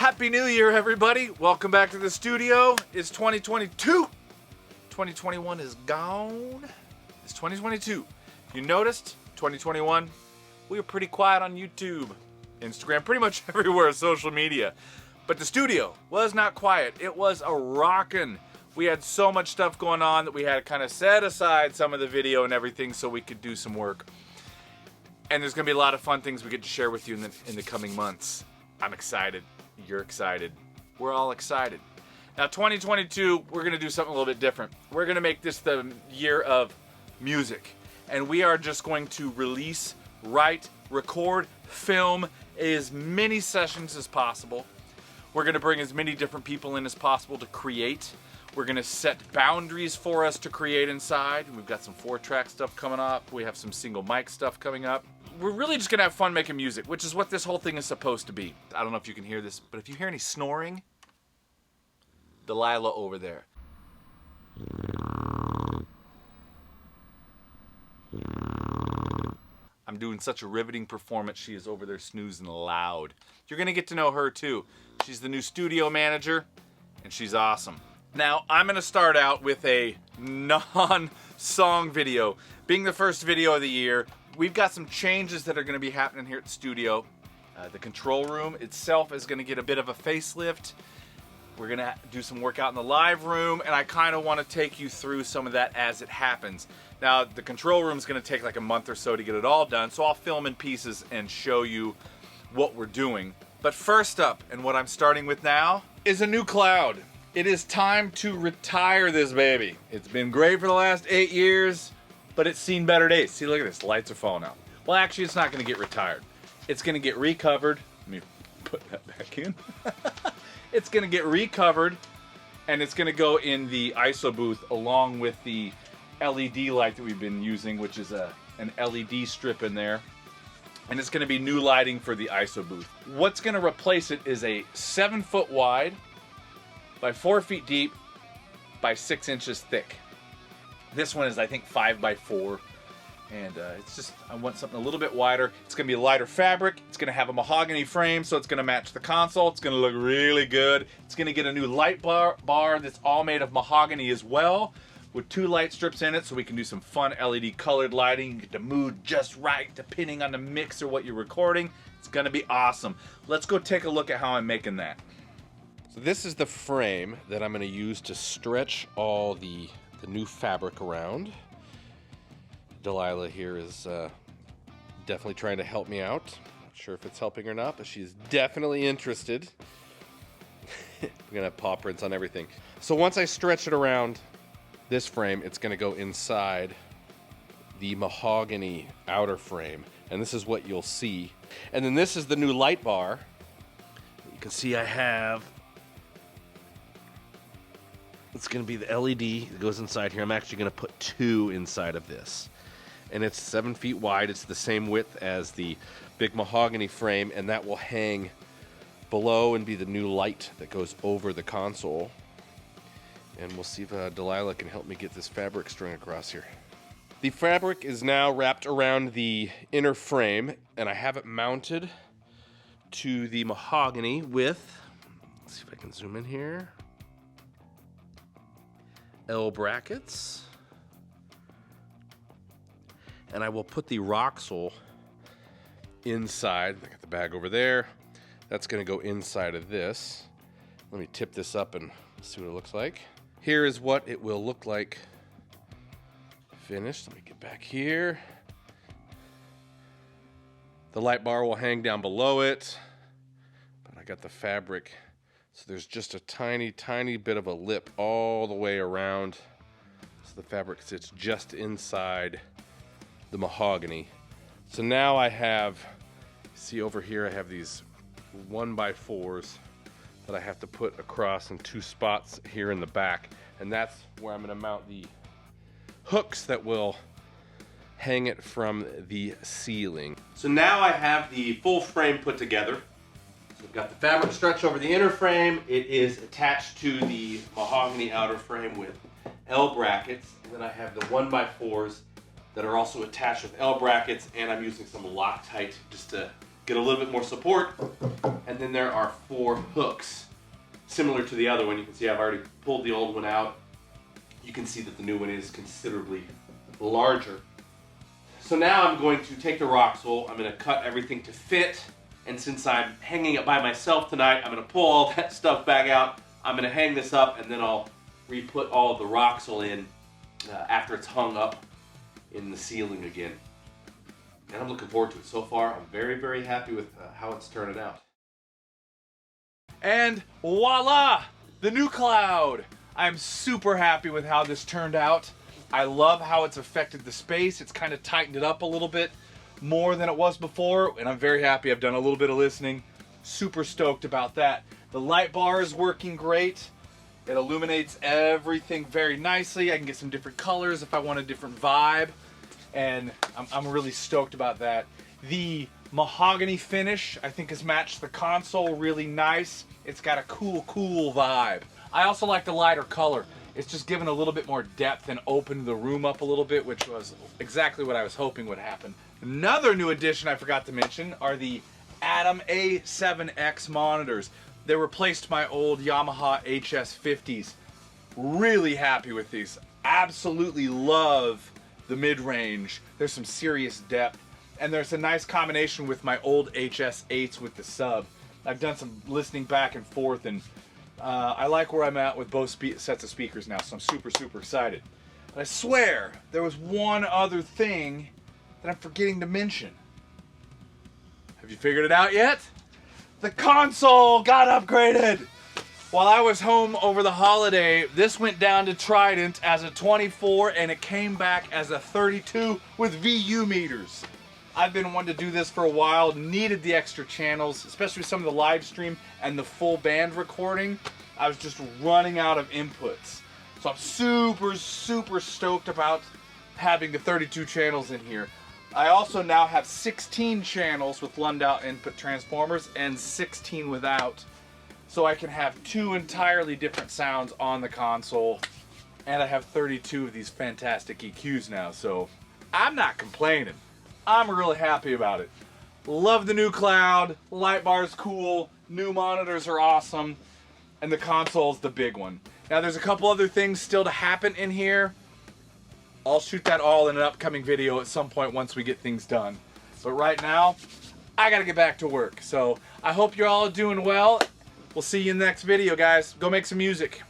Happy New Year, everybody. Welcome back to the studio. It's 2022. 2021 is gone. It's 2022. If you noticed, 2021, we were pretty quiet on YouTube, Instagram, pretty much everywhere, social media. But the studio was not quiet. It was a rockin'. We had so much stuff going on that we had to kind of set aside some of the video and everything so we could do some work. And there's gonna be a lot of fun things we get to share with you in the coming months. I'm excited. You're excited. We're all excited. Now 2022, we're gonna do something a little bit different. We're gonna make this the year of music. And we are just going to release, write, record, film as many sessions as possible. We're gonna bring as many different people in as possible to create. We're gonna set boundaries for us to create inside. We've got some 4-track stuff coming up. We have some single mic stuff coming up. We're really just gonna have fun making music, which is what this whole thing is supposed to be. I don't know if you can hear this, but if you hear any snoring, Delilah over there. I'm doing such a riveting performance. She is over there snoozing loud. You're gonna get to know her too. She's the new studio manager, and she's awesome. Now, I'm gonna start out with a non-song video. Being the first video of the year, we've got some changes that are gonna be happening here at the studio. The control room itself is gonna get a bit of a facelift. We're gonna do some work out in the live room, and I kinda wanna take you through some of that as it happens. Now, the control room is gonna take like a month or so to get it all done, so I'll film in pieces and show you what we're doing. But first up, and what I'm starting with now, is a new cloud. It is time to retire this baby. It's been great for the last 8 years, but it's seen better days. See, look at this, lights are falling out. Well, actually, it's not gonna get retired. It's gonna get recovered. Let me put that back in. It's gonna get recovered, and it's gonna go in the ISO booth along with the LED light that we've been using, which is an LED strip in there. And it's gonna be new lighting for the ISO booth. What's gonna replace it is a 7-foot wide, by 4 feet deep, by 6 inches thick. This one is, I think, 5 by 4. And it's just, I want something a little bit wider. It's gonna be a lighter fabric. It's gonna have a mahogany frame, so it's gonna match the console. It's gonna look really good. It's gonna get a new light bar that's all made of mahogany as well, with 2 light strips in it, so we can do some fun LED colored lighting, get the mood just right, depending on the mix or what you're recording. It's gonna be awesome. Let's go take a look at how I'm making that. So this is the frame that I'm going to use to stretch all the new fabric around. Delilah here is definitely trying to help me out. Not sure if it's helping or not, but she's definitely interested. We're going to have paw prints on everything. So once I stretch it around this frame, it's going to go inside the mahogany outer frame. And this is what you'll see. And then this is the new light bar. You can see I have... It's going to be the LED that goes inside here. I'm actually going to put 2 inside of this. And it's 7 feet wide. It's the same width as the big mahogany frame, and that will hang below and be the new light that goes over the console. And we'll see if Delilah can help me get this fabric strung across here. The fabric is now wrapped around the inner frame, and I have it mounted to the mahogany with, let's see if I can zoom in here, L brackets, and I will put the Roxel inside. I got the bag over there. That's going to go inside of this. Let me tip this up and see what it looks like. Here is what it will look like finished. Let me get back here. The light bar will hang down below it, but I got the fabric. So there's just a tiny, tiny bit of a lip all the way around. So the fabric sits just inside the mahogany. So now I have, see over here, I have these 1x4s that I have to put across in 2 spots here in the back. And that's where I'm gonna mount the hooks that will hang it from the ceiling. So now I have the full frame put together. So we've got the fabric stretch over the inner frame. It is attached to the mahogany outer frame with L brackets. And then I have the 1x4s that are also attached with L brackets, and I'm using some Loctite just to get a little bit more support. And then there are 4 hooks, similar to the other one. You can see I've already pulled the old one out. You can see that the new one is considerably larger. So now I'm going to take the Roxol, I'm going to cut everything to fit, and since I'm hanging it by myself tonight, I'm going to pull all that stuff back out. I'm going to hang this up, and then I'll re-put all of the Roxol in after it's hung up in the ceiling again. And I'm looking forward to it. So far, I'm very, very happy with how it's turning out. And voila! The new cloud! I'm super happy with how this turned out. I love how it's affected the space. It's kind of tightened it up a little bit more than it was before, and I'm very happy. I've done a little bit of listening. Super stoked about that. The light bar is working great. It illuminates everything very nicely. I can get some different colors if I want a different vibe, and I'm really stoked about that. The mahogany finish, I think, has matched the console really nice. It's got a cool vibe. I also like the lighter color. It's just given a little bit more depth and opened the room up a little bit, which was exactly what I was hoping would happen. Another new addition I forgot to mention are the Atom A7X monitors. They replaced my old Yamaha HS50s. Really happy with these. Absolutely love the mid-range. There's some serious depth. And there's a nice combination with my old HS8s with the sub. I've done some listening back and forth, and I like where I'm at with both sets of speakers now, so I'm super excited. But I swear, there was one other thing that I'm forgetting to mention. Have you figured it out yet? The console got upgraded! While I was home over the holiday, this went down to Trident as a 24 and it came back as a 32 with VU meters. I've been wanting to do this for a while, needed the extra channels, especially with some of the live stream and the full band recording. I was just running out of inputs. So I'm super stoked about having the 32 channels in here. I also now have 16 channels with Lundau input transformers and 16 without. So I can have 2 entirely different sounds on the console. And I have 32 of these fantastic EQs now, so I'm not complaining. I'm really happy about it. Love the new cloud, light bar's cool, new monitors are awesome, and the console's the big one. Now there's a couple other things still to happen in here. I'll shoot that all in an upcoming video at some point once we get things done. But right now, I gotta get back to work. So I hope you're all doing well. We'll see you in the next video, guys. Go make some music.